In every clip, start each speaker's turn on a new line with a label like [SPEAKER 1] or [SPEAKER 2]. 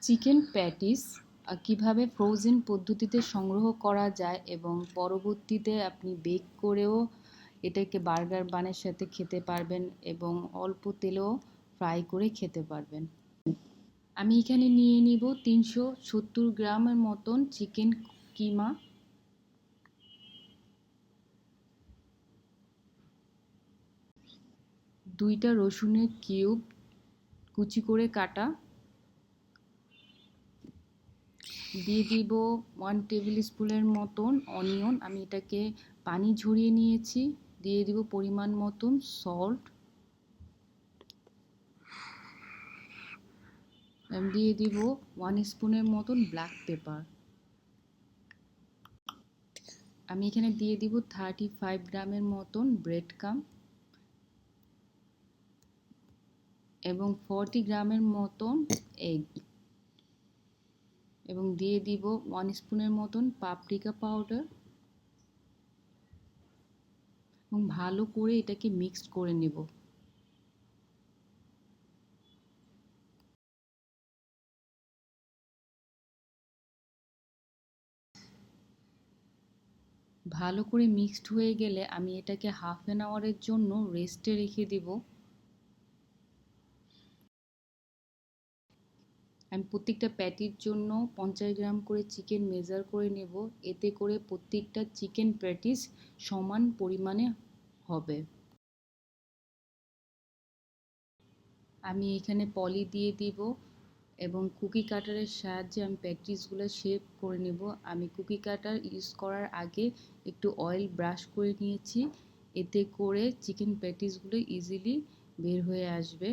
[SPEAKER 1] Chicken patties কিভাবে frozen পদ্ধতিতে সংগ্রহ করা যায় এবং পরবর্তীতে আপনি বেক করেও এটাকে বার্গার বানের সাথে খেতে পারবেন এবং অল্প তেলেও ফ্রাই করে খেতে পারবেন। আমি এখানে নিয়ে নিব 370 গ্রামের মতন চিকেন কিমা, দুইটা রসুনের কিউব কুচি করে কাটা, দিয়ে দিব 1 টেবিল স্পুনের মতন অনিয়ন, আমি এটাকে পানি ঝরিয়ে নিয়েছি, দিয়ে দিব পরিমাণ মতন সল্ট, দিয়ে দিব 1 স্পুনের মতন ব্ল্যাক পেপার। আমি এখানে দিয়ে দিব 35 গ্রামের মতন ব্রেড ক্রাম্ব এবং 40 গ্রামের মতন এগ এবং দিয়ে দিব 1 স্পুনের মতন পাপরিকা পাউডার এবং ভালো করে এটাকে মিক্সড করে নেব। ভালো করে মিক্সড হয়ে গেলে আমি এটাকে হাফ অ্যান আওয়ারের জন্য রেস্টে রেখে দিব। আমি প্রত্যেকটা প্যাটির জন্য 50 গ্রাম করে চিকেন মেজার করে নেব, এতে করে প্রত্যেকটা চিকেন প্যাটিস সমান পরিমাণে হবে। আমি এখানে পলি দিয়ে দিব এবং কুকি কাটারের সাহায্যে আমি প্যাটিসগুলো শেপ করে নেব। আমি কুকি কাটার ইউজ করার আগে একটু অয়েল ব্রাশ করে নিয়েছি, এতে করে চিকেন প্যাটিসগুলো ইজিলি বের হয়ে আসবে।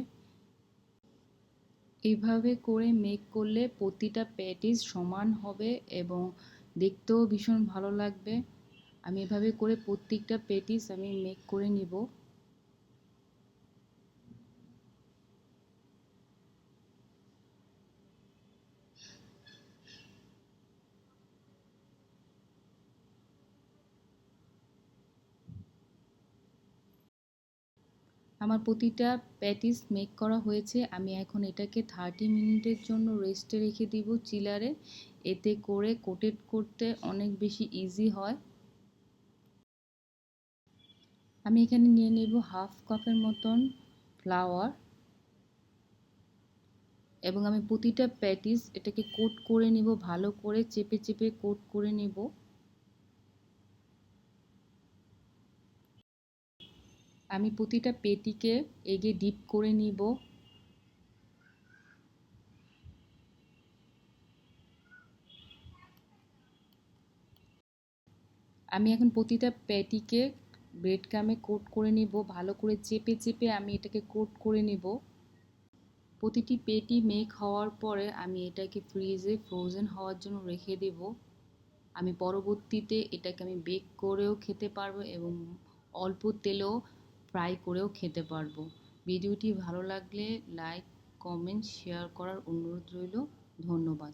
[SPEAKER 1] এইভাবে করে মেক করলে প্রতিটা প্যাটিস সমান হবে এবং দেখতেও ভীষণ ভালো লাগবে। আমি এভাবে করে প্রত্যেকটা প্যাটিস আমি মেক করে নিব। আমার প্রতিটা প্যাটিস মেক করা হয়েছে। আমি এখন এটাকে 30 মিনিটের জন্য রেস্টে রেখে দিব চিলারে, এতে করে কোটেড করতে অনেক বেশি ইজি হয়। আমি এখানে নিয়ে নেব হাফ কাপের মতন ফ্লাওয়ার এবং আমি প্রতিটা প্যাটিস এটাকে কোট করে নেব, ভালো করে চেপে চেপে কোট করে নেব। আমি প্রতিটা পেটিকে এগে ডিপ করে নিব। আমি এখন প্রতিটা প্যাটিকে ব্রেড ক্রাম্বে কোট করে নিব, ভালো করে চেপে চেপে আমি এটাকে কোট করে নেব। প্রতিটি পেটি মেক হওয়ার পরে আমি এটাকে ফ্রিজে ফ্রোজেন হওয়ার জন্য রেখে দেব। আমি পরবর্তীতে এটাকে আমি বেক করেও খেতে পারবো এবং অল্প তেলেও ফ্রাই করেও খেতে পারবো। ভিডিওটি ভালো লাগলে লাইক, কমেন্ট, শেয়ার করার অনুরোধ রইল। ধন্যবাদ।